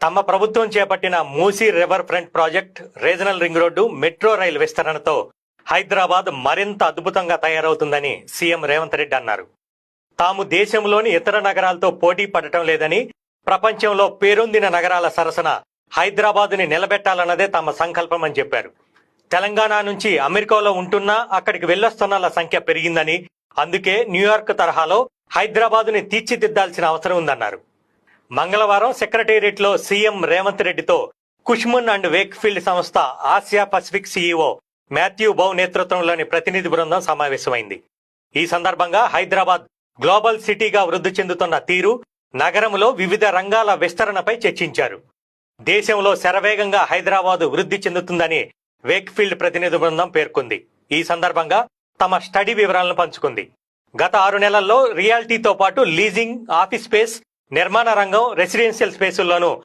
తమ ప్రభుత్వం చేపట్టిన Musi river front project, regional ring road, metro rail విస్తరణతో హైదరాబాద్ మరింత అద్భుతంగా తయారవుతుందని సీఎం రేవంత్ రెడ్డి అన్నారు. తాము దేశంలోని ఇతర నగరాలతో పోటీ పడటం లేదని, ప్రపంచంలో పేరొందిన నగరాల సరసన హైదరాబాద్ని నిలబెట్టాలన్నదే తమ సంకల్పం అని చెప్పారు. తెలంగాణ నుంచి అమెరికాలో ఉంటున్నా అక్కడికి వెళ్లొస్తున్నల సంఖ్య పెరిగిందని, అందుకే న్యూయార్క్ తరహాలో హైదరాబాద్ని తీర్చిదిద్దాల్సిన అవసరం ఉందన్నారు. మంగళవారం సెక్రటేరియట్లో సీఎం రేవంత్ రెడ్డితో కుష్మన్ అండ్ వేక్ఫీల్డ్ సంస్థ ఆసియా పసిఫిక్ సీఈఓ మాథ్యూ బౌ నేతృత్వంలోని ప్రతినిధి బృందం సమావేశమైంది. ఈ సందర్భంగా హైదరాబాద్ గ్లోబల్ సిటీగా వృద్ధి చెందుతున్న తీరు, నగరంలో వివిధ రంగాల విస్తరణపై చర్చించారు. దేశంలో శరవేగంగా హైదరాబాద్ వృద్ధి చెందుతుందని వేక్ఫీల్డ్ ప్రతినిధి బృందం పేర్కొంది. ఈ సందర్భంగా తమ స్టడీ వివరాలను పంచుకుంది. గత 6 నెలల్లో రియాలిటీతో పాటు లీజింగ్, ఆఫీస్ స్పేస్, నిర్మాణ రంగం, రెసిడెన్షియల్ స్పేసుల్లోనూ